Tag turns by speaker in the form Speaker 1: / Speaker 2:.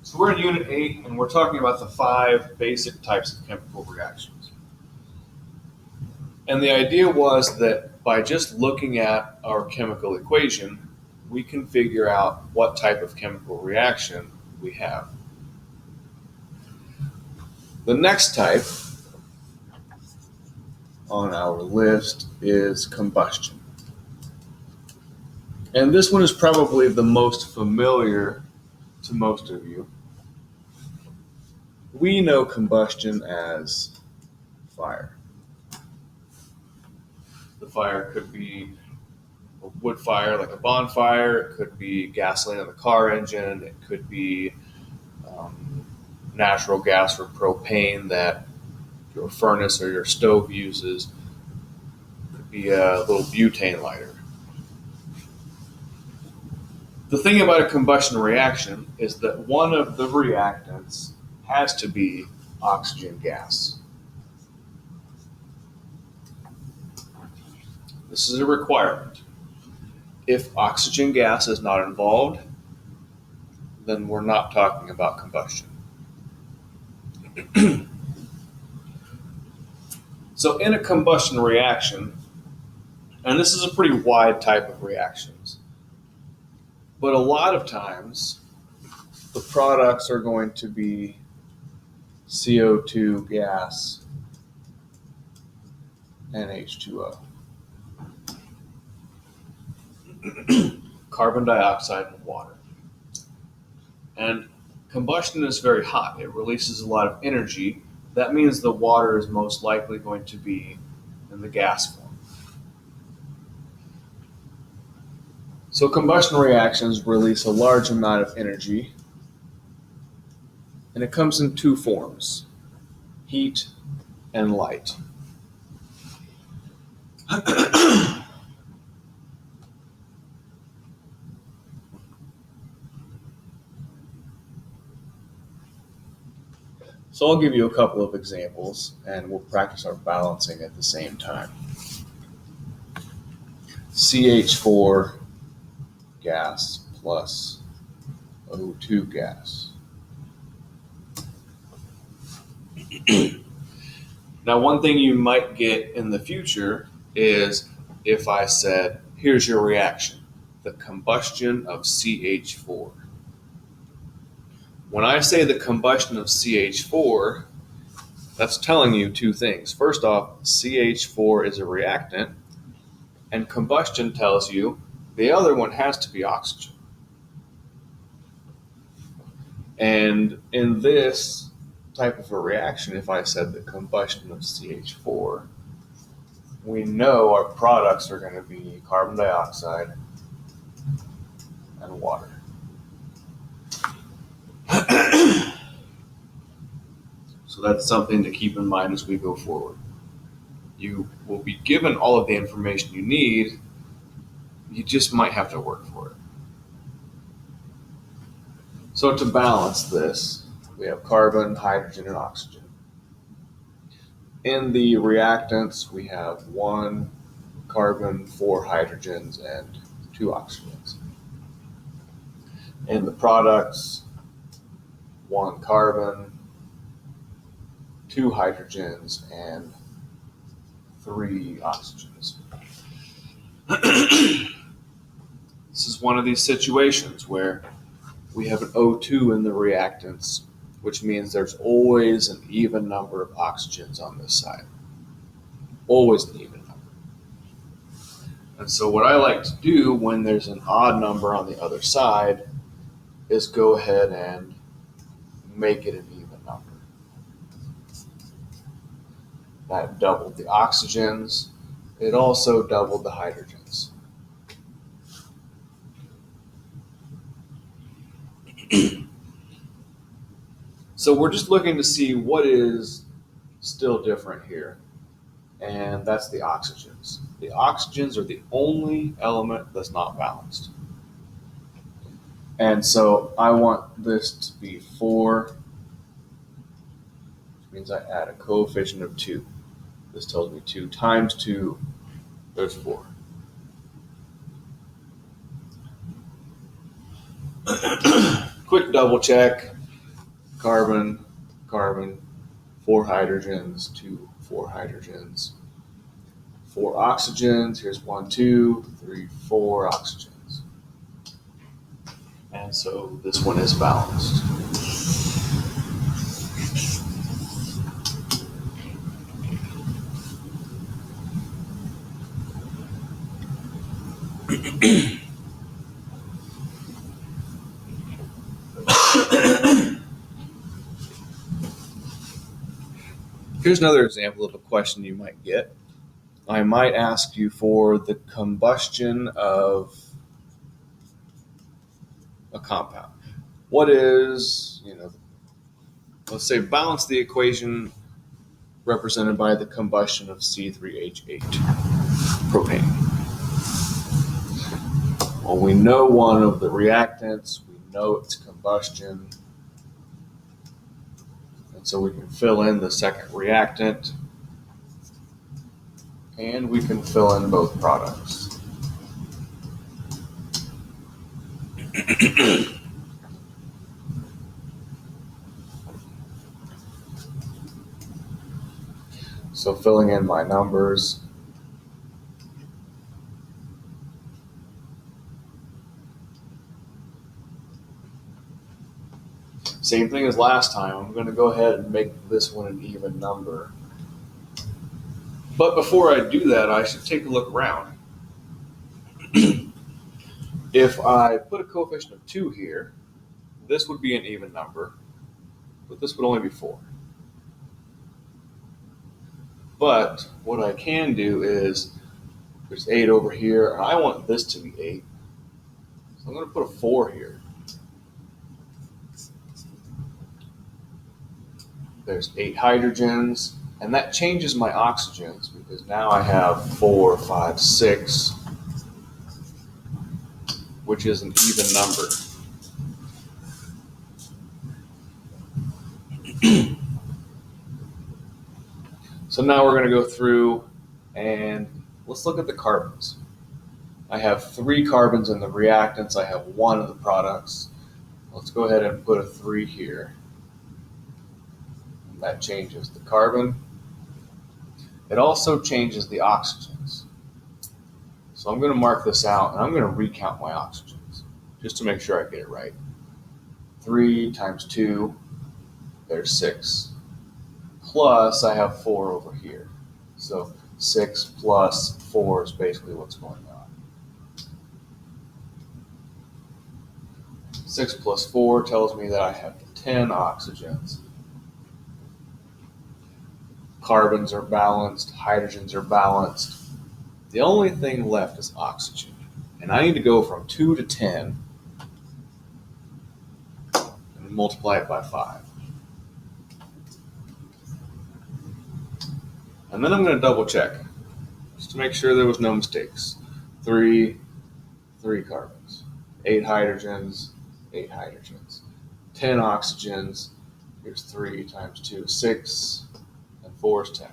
Speaker 1: So we're in Unit 8, and we're talking about the 5 basic types of chemical reactions. And the idea was that by just looking at our chemical equation, we can figure out what type of chemical reaction we have. The next type on our list is combustion. And this one is probably the most familiar to most of you. We know combustion as fire. The fire could be a wood fire like a bonfire, it could be gasoline in the car engine, it could be natural gas or propane that your furnace or your stove uses, it could be a little butane lighter. The thing about a combustion reaction is that one of the reactants has to be oxygen gas. This is a requirement. If oxygen gas is not involved, then we're not talking about combustion. So in a combustion reaction, and this is a pretty wide type of reactions, but a lot of times the products are going to be CO2 gas and H2O. Carbon dioxide and water. And combustion is very hot. It releases a lot of energy. That means the water is most likely going to be in the gas form. So combustion reactions release a large amount of energy, and it comes in 2 forms, heat and light. So I'll give you a couple of examples, and we'll practice our balancing at the same time. CH4 gas plus O2 gas. Now, one thing you might get in the future is if I said, here's your reaction, the combustion of CH4. When I say the combustion of CH4, that's telling you 2 things. First off, CH4 is a reactant, and combustion tells you the other one has to be oxygen. And in this type of a reaction, if I said the combustion of CH4, we know our products are going to be carbon dioxide and water. So that's something to keep in mind as we go forward. You will be given all of the information you need, you just might have to work for it. So to balance this, we have carbon, hydrogen, and oxygen. In the reactants, we have 1 carbon, 4 hydrogens, and 2 oxygens. In the products, 1 carbon, 2 hydrogens, and 3 oxygens. This is one of these situations where we have an O2 in the reactants, which means there's always an even number of oxygens on this side. Always an even number. And so what I like to do when there's an odd number on the other side is go ahead and make it an even number. That doubled the oxygens. It also doubled the hydrogens. So we're just looking to see what is still different here, and that's the oxygens. The oxygens are the only element that's not balanced. And so I want this to be 4, which means I add a coefficient of 2. This tells me 2 times 2, there's 4. Quick double check. carbon, carbon, 4 hydrogens, 2, 4 hydrogens, 4 oxygens. Here's 1, 2, 3, 4 oxygens. And so this one is balanced. Here's another example of a question you might get. I might ask you for the combustion of a compound. What is, let's say balance the equation represented by the combustion of C3H8 propane. Well, we know one of the reactants, we know its combustion, and so we can fill in the second reactant, and we can fill in both products. So filling in my numbers, same thing as last time. I'm going to go ahead and make this one an even number. But before I do that, I should take a look around. If I put a coefficient of 2 here, this would be an even number, but this would only be 4. But what I can do is, there's 8 over here, and I want this to be 8. So I'm going to put a 4 here. There's 8 hydrogens, and that changes my oxygens because now I have 4, 5, 6, which is an even number. So now we're going to go through and let's look at the carbons. I have 3 carbons in the reactants. I have 1 in the products. Let's go ahead and put a 3 here. And that changes the carbon. It also changes the oxygens. So I'm going to mark this out, and I'm going to recount my oxygens just to make sure I get it right. 3 times 2, there's 6. Plus, I have 4 over here. So 6 plus 4 is basically what's going on. 6 plus 4 tells me that I have 10 oxygens. Carbons are balanced, hydrogens are balanced. The only thing left is oxygen. And I need to go from 2 to 10 and multiply it by 5. And then I'm going to double check just to make sure there was no mistakes. 3 carbons, 8 hydrogens, 8 hydrogens, 10 oxygens. Here's 3 times 2 is 6, and 4 is 10.